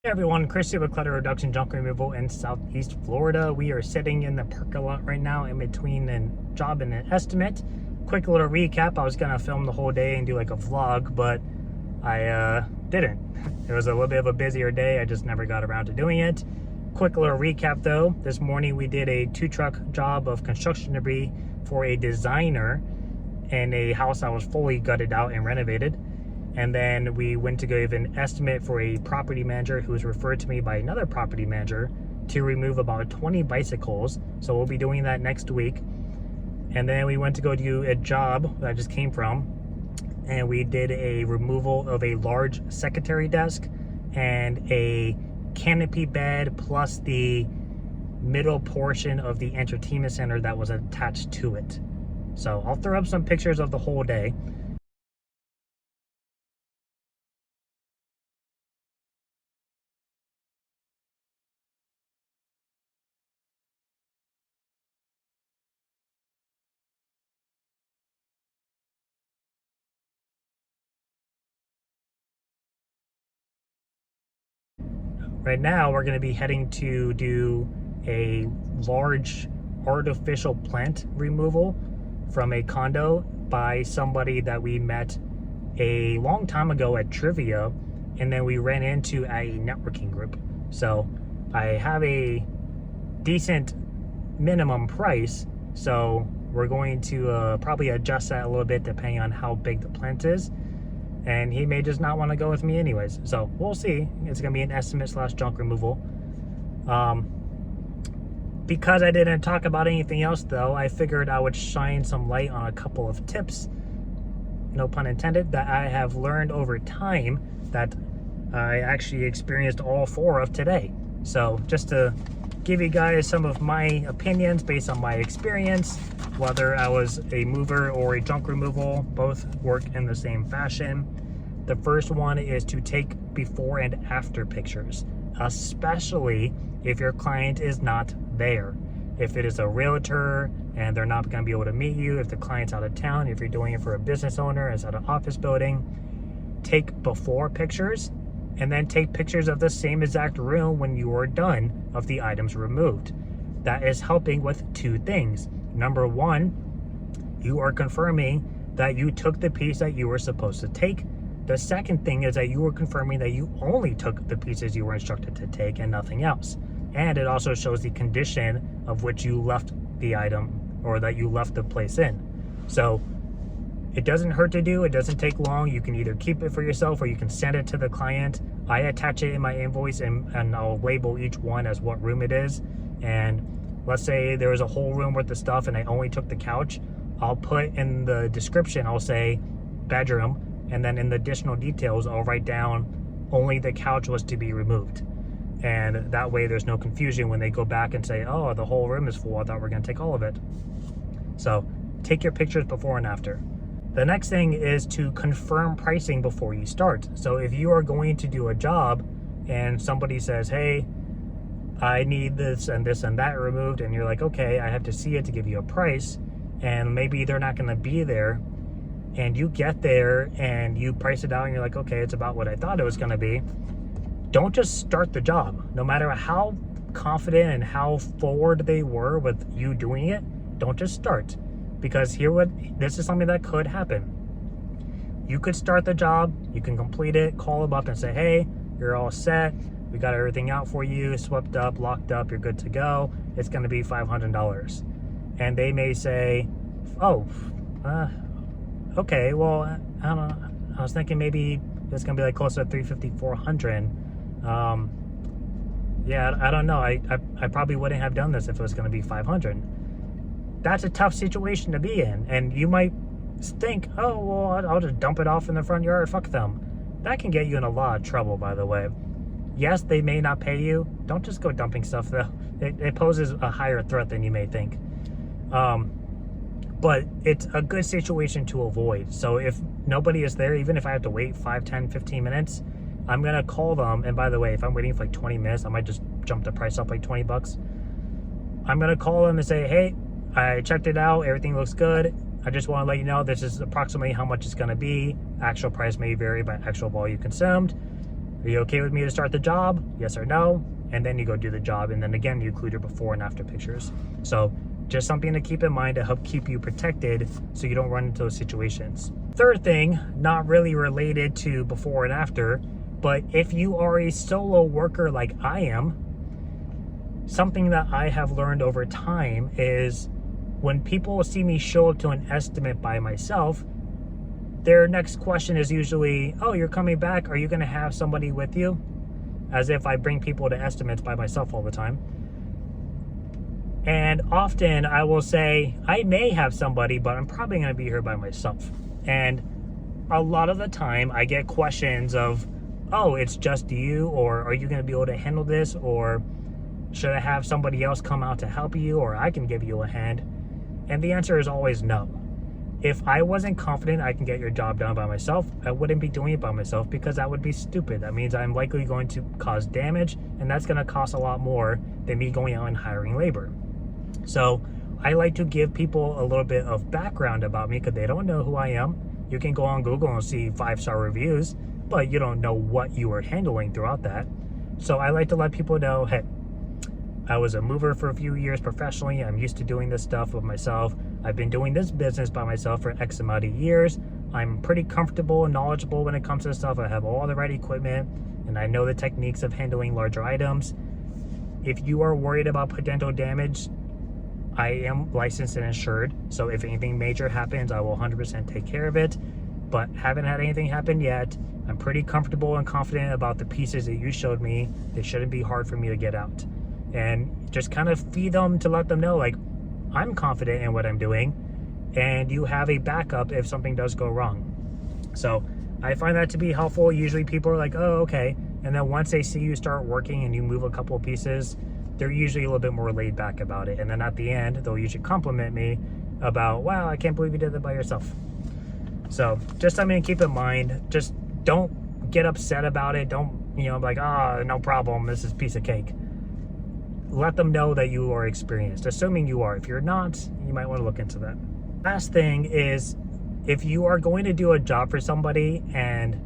Hey everyone, Chris here with Clutter Reduction Junk Removal in Southeast Florida. We are sitting in the parking lot right now in between a job and an estimate. Quick little recap, I was gonna film the whole day and do like a vlog, but I didn't. It was a little bit of a busier day, I just never got around to doing it. Quick little recap though, this morning we did a 2-truck job of construction debris for a designer in a house that was fully gutted out and renovated. And then we went to give an estimate for a property manager who was referred to me by another property manager to remove about 20 bicycles. So we'll be doing that next week. And then we went to go do a job that I just came from, and we did a removal of a large secretary desk and a canopy bed plus the middle portion of the entertainment center that was attached to it. So I'll throw up some pictures of the whole day. Right now, we're going to be heading to do a large artificial plant removal from a condo by somebody that we met a long time ago at trivia, and then we ran into a networking group. So I have a decent minimum price, so we're going to probably adjust that a little bit depending on how big the plant is. And he may just not want to go with me anyways. So we'll see. It's going to be an estimate / junk removal. Because I didn't talk about anything else though, I figured I would shine some light on a couple of tips, no pun intended, that I have learned over time that I actually experienced all 4 of today. So just to give you guys some of my opinions based on my experience, whether I was a mover or a junk removal, both work in the same fashion. The first one is to take before and after pictures, especially if your client is not there. If it is a realtor and they're not going to be able to meet you, if the client's out of town, if you're doing it for a business owner, it's at an office building, take before pictures and then take pictures of the same exact room when you are done of the items removed. That is helping with 2 things. Number 1, you are confirming that you took the piece that you were supposed to take. The second thing is that you are confirming that you only took the pieces you were instructed to take and nothing else. And it also shows the condition of which you left the item or that you left the place in. So it doesn't hurt to do, it doesn't take long. You can either keep it for yourself or you can send it to the client. I attach it in my invoice and I'll label each one as what room it is. And let's say there was a whole room worth of stuff and I only took the couch. I'll put in the description, I'll say bedroom, and then in the additional details, I'll write down only the couch was to be removed. And that way there's no confusion when they go back and say, oh, the whole room is full, I thought we were gonna take all of it. So take your pictures before and after. The next thing is to confirm pricing before you start. So if you are going to do a job and somebody says, hey, I need this and this and that removed, and you're like, okay, I have to see it to give you a price, and maybe they're not gonna be there, and you get there and you price it out and you're like, okay, it's about what I thought it was gonna be. Don't just start the job. No matter how confident and how forward they were with you doing it, don't just start. Because this is something that could happen. You could start the job, you can complete it, call them up and say, hey, you're all set, we got everything out for you, swept up, locked up, you're good to go, it's gonna be $500. And they may say, oh, okay, well, I don't know, I was thinking maybe it's gonna be like closer to $350, $400. Yeah, I don't know, I probably wouldn't have done this if it was gonna be $500. That's a tough situation to be in, and you might think, oh, well, I'll just dump it off in the front yard, fuck them. That can get you in a lot of trouble, by the way. Yes, they may not pay you. Don't just go dumping stuff, though. It poses a higher threat than you may think. But it's a good situation to avoid. So if nobody is there, even if I have to wait 5, 10, 15 minutes, I'm gonna call them. And by the way, if I'm waiting for like 20 minutes, I might just jump the price up like 20 bucks. I'm gonna call them and say, hey, I checked it out, everything looks good. I just want to let you know this is approximately how much it's going to be. Actual price may vary by actual volume consumed. Are you okay with me to start the job? Yes or no? And then you go do the job, and then again you include your before and after pictures. So just something to keep in mind to help keep you protected so you don't run into those situations. Third thing, not really related to before and after, but if you are a solo worker like I am, something that I have learned over time is when people see me show up to an estimate by myself, their next question is usually, oh, you're coming back, are you going to have somebody with you? As if I bring people to estimates by myself all the time. And often I will say, I may have somebody, but I'm probably going to be here by myself. And a lot of the time I get questions of, oh, it's just you, or are you going to be able to handle this, or should I have somebody else come out to help you, or I can give you a hand? And the answer is always no. If I wasn't confident I can get your job done by myself, I wouldn't be doing it by myself, because that would be stupid. That means I'm likely going to cause damage, and that's going to cost a lot more than me going out and hiring labor. So I like to give people a little bit of background about me because they don't know who I am. You can go on Google and see 5-star reviews, but you don't know what you are handling throughout that. So I like to let people know, hey, I was a mover for a few years professionally. I'm used to doing this stuff with myself. I've been doing this business by myself for X amount of years. I'm pretty comfortable and knowledgeable when it comes to this stuff. I have all the right equipment, and I know the techniques of handling larger items. If you are worried about potential damage, I am licensed and insured, so if anything major happens, I will 100% take care of it, but haven't had anything happen yet. I'm pretty comfortable and confident about the pieces that you showed me. They shouldn't be hard for me to get out. And just kind of feed them to let them know, like, I'm confident in what I'm doing, and you have a backup if something does go wrong. So I find that to be helpful. Usually people are like, oh, okay. And then once they see you start working and you move a couple of pieces, they're usually a little bit more laid back about it. And then at the end, they'll usually compliment me about, wow, I can't believe you did that by yourself. So just something to keep in mind. Just don't get upset about it. Don't, like, no problem, this is a piece of cake. Let them know that you are experienced, assuming you are. If you're not, you might want to look into that. Last thing is, if you are going to do a job for somebody and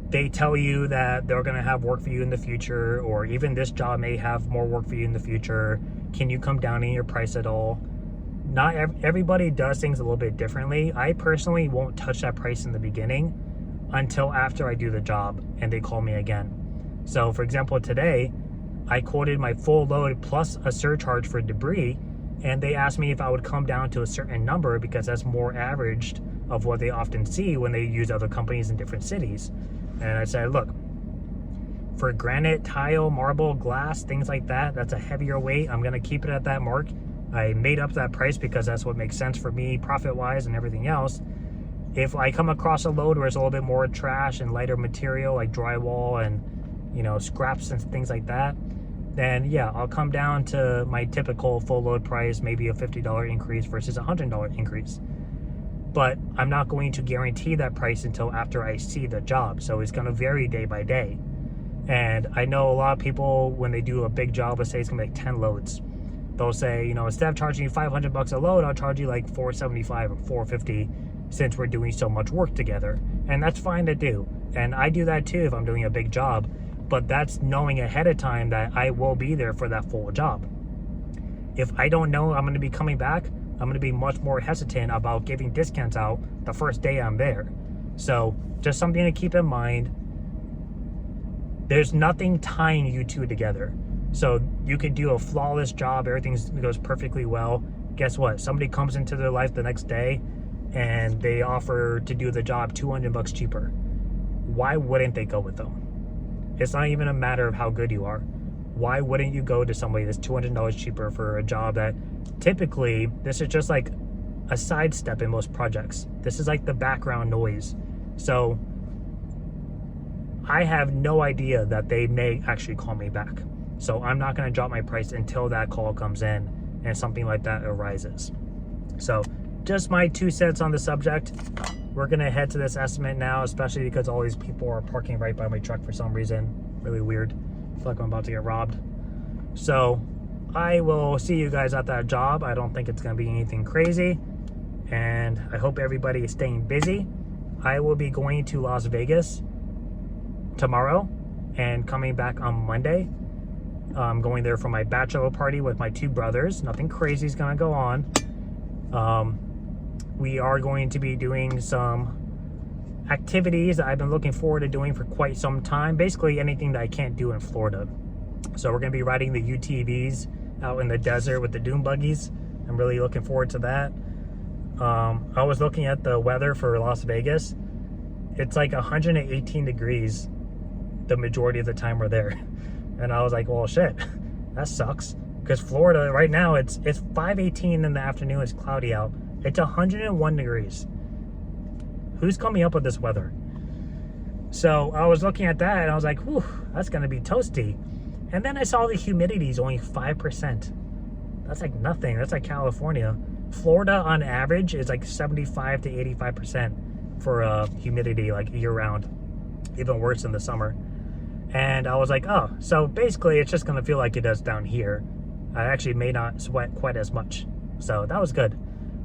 they tell you that they're going to have work for you in the future, or even this job may have more work for you in the future, can you come down in your price at all? Not everybody does things a little bit differently. I personally won't touch that price in the beginning until after I do the job and they call me again. So for example, today I quoted my full load plus a surcharge for debris, and they asked me if I would come down to a certain number because that's more averaged of what they often see when they use other companies in different cities. And I said, look, for granite, tile, marble, glass, things like that, that's a heavier weight. I'm going to keep it at that mark. I made up that price because that's what makes sense for me profit-wise and everything else. If I come across a load where it's a little bit more trash and lighter material like drywall and, scraps and things like that, then yeah, I'll come down to my typical full load price, maybe a $50 increase versus a $100 increase. But I'm not going to guarantee that price until after I see the job. So it's going to vary day by day. And I know a lot of people, when they do a big job, let's say it's going to be like 10 loads, they'll say, instead of charging you $500 a load, I'll charge you like $475 or $450 since we're doing so much work together. And that's fine to do. And I do that too if I'm doing a big job. But that's knowing ahead of time that I will be there for that full job. If I don't know I'm going to be coming back, I'm going to be much more hesitant about giving discounts out the first day I'm there. So just something to keep in mind. There's nothing tying you two together. So you could do a flawless job, everything goes perfectly well. Guess what? Somebody comes into their life the next day and they offer to do the job $200 cheaper. Why wouldn't they go with them? It's not even a matter of how good you are. Why wouldn't you go to somebody that's $200 cheaper for a job that typically, this is just like a sidestep in most projects. This is like the background noise. So I have no idea that they may actually call me back. So I'm not going to drop my price until that call comes in and something like that arises. So just my 2 cents on the subject. We're going to head to this estimate now, especially because all these people are parking right by my truck for some reason. Really weird. I feel like I'm about to get robbed. So I will see you guys at that job. I don't think it's going to be anything crazy. And I hope everybody is staying busy. I will be going to Las Vegas tomorrow and coming back on Monday. I'm going there for my bachelor party with my 2 brothers. Nothing crazy is going to go on. We are going to be doing some activities that I've been looking forward to doing for quite some time. Basically anything that I can't do in Florida. So we're going to be riding the UTVs out in the desert with the dune buggies. I'm really looking forward to that. I was looking at the weather for Las Vegas. It's like 118 degrees the majority of the time we're there. And I was like, well, shit, that sucks. Because Florida right now, it's 5:18 in the afternoon, it's cloudy out. It's 101 degrees. Who's coming up with this weather? So I was looking at that and I was like, whew, that's gonna be toasty. And then I saw the humidity is only 5%. That's like nothing, that's like California. Florida on average is like 75 to 85% for humidity, like year round, even worse in the summer. And I was like, oh, so basically it's just gonna feel like it does down here. I actually may not sweat quite as much. So that was good.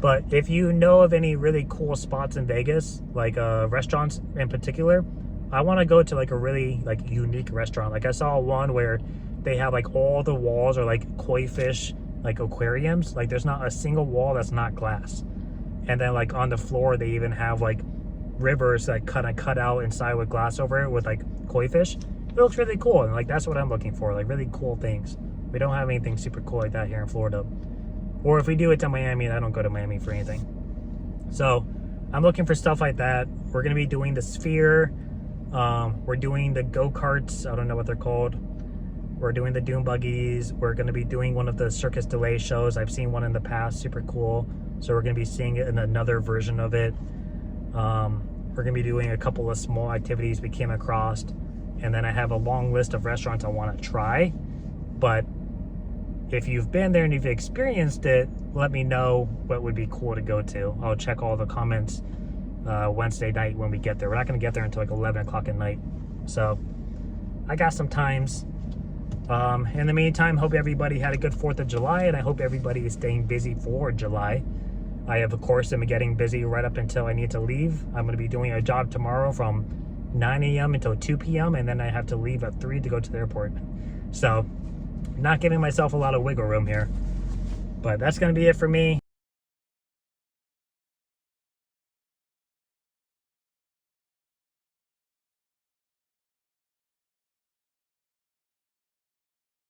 But if you know of any really cool spots in Vegas, like restaurants in particular, I want to go to like a really like unique restaurant. Like I saw one where they have like all the walls are like koi fish, like aquariums. Like there's not a single wall that's not glass. And then like on the floor, they even have like rivers that kind of cut out inside with glass over it with like koi fish. It looks really cool. And like, that's what I'm looking for, like really cool things. We don't have anything super cool like that here in Florida. Or if we do, it's in Miami, and I don't go to Miami for anything. So I'm looking for stuff like that. We're going to be doing the Sphere. We're doing the go-karts. I don't know what they're called. We're doing the dune buggies. We're going to be doing one of the Circus Delay shows. I've seen one in the past, super cool. So we're going to be seeing it in another version of it. We're going to be doing a couple of small activities we came across. And then I have a long list of restaurants I want to try. But if you've been there and you've experienced it, let me know what would be cool to go to. I'll check all the comments Wednesday night when we get there. We're not going to get there until like 11 o'clock at night. So I got some times. In the meantime, hope everybody had a good 4th of July, and I hope everybody is staying busy for July. I have, of course, am getting busy right up until I need to leave. I'm going to be doing a job tomorrow from 9 a.m. until 2 p.m. and then I have to leave at 3 to go to the airport. So not giving myself a lot of wiggle room here. But that's going to be it for me.